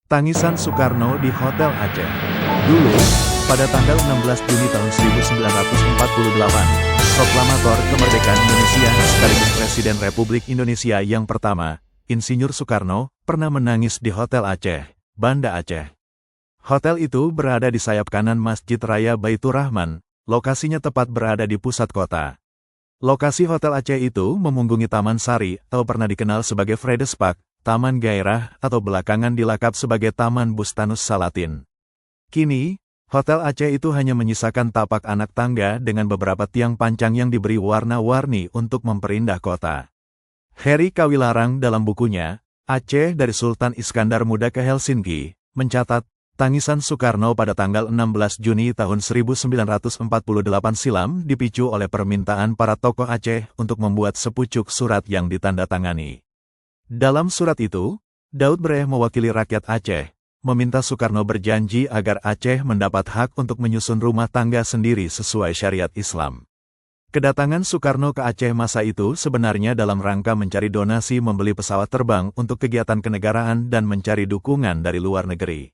Tangisan Soekarno di Hotel Aceh. Dulu, pada tanggal 16 Juni tahun 1948, proklamator kemerdekaan Indonesia sekaligus Presiden Republik Indonesia yang pertama, Insinyur Soekarno, pernah menangis di Hotel Aceh, Banda Aceh. Hotel itu berada di sayap kanan Masjid Raya Baitur Rahman, lokasinya tepat berada di pusat kota. Lokasi Hotel Aceh itu memunggungi Taman Sari atau pernah dikenal sebagai Vredespark, Taman Gairah atau belakangan dilakap sebagai Taman Bustanus Salatin. Kini, Hotel Aceh itu hanya menyisakan tapak anak tangga dengan beberapa tiang pancang yang diberi warna-warni untuk memperindah kota. Heri Kawilarang dalam bukunya, Aceh dari Sultan Iskandar Muda ke Helsinki, mencatat, tangisan Soekarno pada tanggal 16 Juni tahun 1948 silam dipicu oleh permintaan para tokoh Aceh untuk membuat sepucuk surat yang ditandatangani. Dalam surat itu, Daud Breh mewakili rakyat Aceh, meminta Soekarno berjanji agar Aceh mendapat hak untuk menyusun rumah tangga sendiri sesuai syariat Islam. Kedatangan Soekarno ke Aceh masa itu sebenarnya dalam rangka mencari donasi membeli pesawat terbang untuk kegiatan kenegaraan dan mencari dukungan dari luar negeri.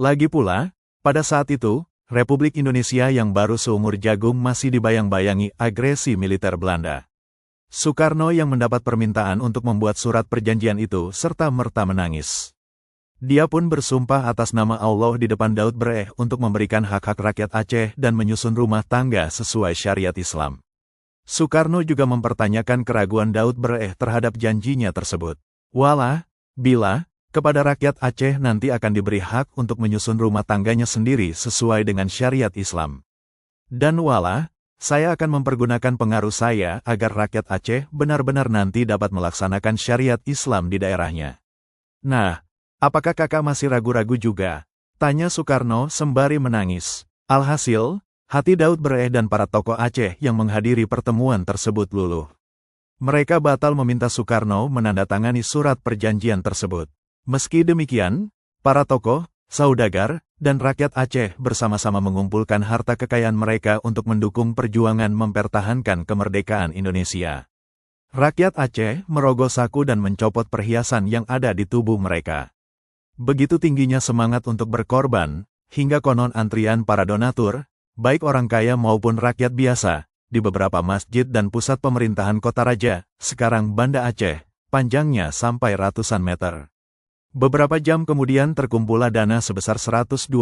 Lagi pula, pada saat itu, Republik Indonesia yang baru seumur jagung masih dibayang-bayangi agresi militer Belanda. Soekarno yang mendapat permintaan untuk membuat surat perjanjian itu serta-merta menangis. Dia pun bersumpah atas nama Allah di depan Daud Breh untuk memberikan hak-hak rakyat Aceh dan menyusun rumah tangga sesuai syariat Islam. Soekarno juga mempertanyakan keraguan Daud Breh terhadap janjinya tersebut. Walah, bila, kepada rakyat Aceh nanti akan diberi hak untuk menyusun rumah tangganya sendiri sesuai dengan syariat Islam. Dan walah, saya akan mempergunakan pengaruh saya agar rakyat Aceh benar-benar nanti dapat melaksanakan syariat Islam di daerahnya. Nah, apakah kakak masih ragu-ragu juga? Tanya Soekarno sembari menangis. Alhasil, hati Daud Breh dan para tokoh Aceh yang menghadiri pertemuan tersebut luluh. Mereka batal meminta Soekarno menandatangani surat perjanjian tersebut. Meski demikian, para tokoh, saudagar, dan rakyat Aceh bersama-sama mengumpulkan harta kekayaan mereka untuk mendukung perjuangan mempertahankan kemerdekaan Indonesia. Rakyat Aceh merogoh saku dan mencopot perhiasan yang ada di tubuh mereka. Begitu tingginya semangat untuk berkorban, hingga konon antrian para donatur, baik orang kaya maupun rakyat biasa, di beberapa masjid dan pusat pemerintahan kota raja, sekarang Banda Aceh, panjangnya sampai ratusan meter. Beberapa jam kemudian terkumpullah dana sebesar 120.000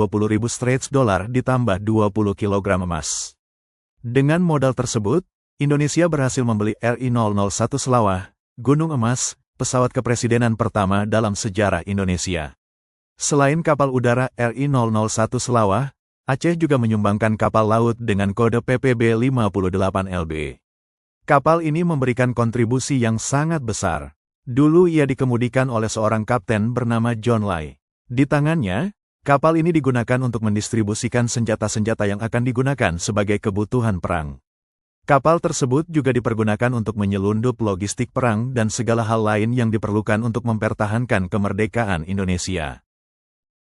Straits Dollar ditambah 20 kg emas. Dengan modal tersebut, Indonesia berhasil membeli RI-001 Selawah, Gunung Emas, pesawat kepresidenan pertama dalam sejarah Indonesia. Selain kapal udara RI-001 Selawah, Aceh juga menyumbangkan kapal laut dengan kode PPB-58LB. Kapal ini memberikan kontribusi yang sangat besar. Dulu ia dikemudikan oleh seorang kapten bernama John Lai. Di tangannya, kapal ini digunakan untuk mendistribusikan senjata-senjata yang akan digunakan sebagai kebutuhan perang. Kapal tersebut juga dipergunakan untuk menyelundup logistik perang dan segala hal lain yang diperlukan untuk mempertahankan kemerdekaan Indonesia.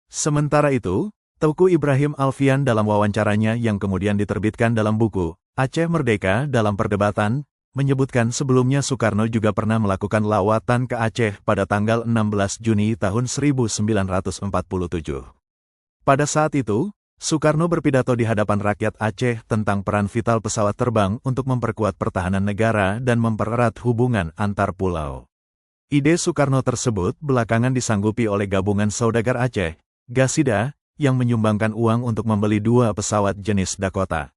Sementara itu, Teuku Ibrahim Alfian dalam wawancaranya yang kemudian diterbitkan dalam buku Aceh Merdeka dalam Perdebatan, menyebutkan sebelumnya Soekarno juga pernah melakukan lawatan ke Aceh pada tanggal 16 Juni tahun 1947. Pada saat itu, Soekarno berpidato di hadapan rakyat Aceh tentang peran vital pesawat terbang untuk memperkuat pertahanan negara dan mempererat hubungan antar pulau. Ide Soekarno tersebut belakangan disanggupi oleh Gabungan Saudagar Aceh, Gasida, yang menyumbangkan uang untuk membeli 2 pesawat jenis Dakota.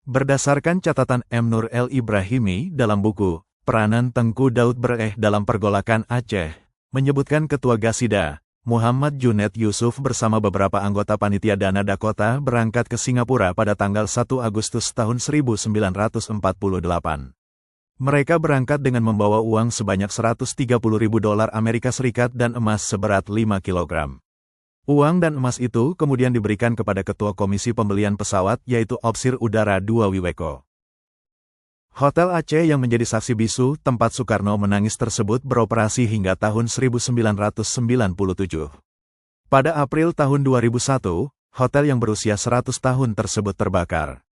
Berdasarkan catatan M. Nur L. Ibrahimi dalam buku Peranan Tengku Daud Breh dalam Pergolakan Aceh, menyebutkan Ketua Gasida, Muhammad Junet Yusuf bersama beberapa anggota panitia dana Dakota berangkat ke Singapura pada tanggal 1 Agustus tahun 1948. Mereka berangkat dengan membawa uang sebanyak 130.000 dolar Amerika Serikat dan emas seberat 5 kg. Uang dan emas itu kemudian diberikan kepada Ketua Komisi Pembelian Pesawat yaitu Opsir Udara II Wiweko. Hotel Aceh yang menjadi saksi bisu tempat Soekarno menangis tersebut beroperasi hingga tahun 1997. Pada April tahun 2001, hotel yang berusia 100 tahun tersebut terbakar.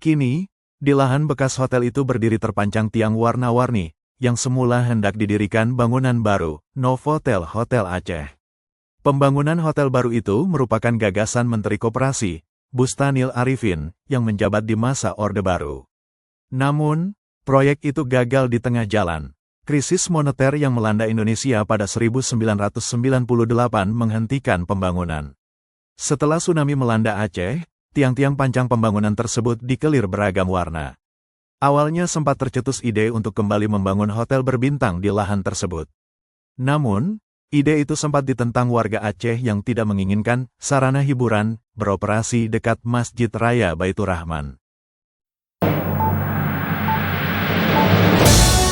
Kini, di lahan bekas hotel itu berdiri terpancang tiang warna-warni, yang semula hendak didirikan bangunan baru, Novotel Hotel Aceh. Pembangunan hotel baru itu merupakan gagasan Menteri Koperasi, Bustanil Arifin, yang menjabat di masa Orde Baru. Namun, proyek itu gagal di tengah jalan. Krisis moneter yang melanda Indonesia pada 1998 menghentikan pembangunan. Setelah tsunami melanda Aceh, tiang-tiang panjang pembangunan tersebut dikelir beragam warna. Awalnya sempat tercetus ide untuk kembali membangun hotel berbintang di lahan tersebut. Namun, ide itu sempat ditentang warga Aceh yang tidak menginginkan sarana hiburan beroperasi dekat Masjid Raya Baitur Rahman.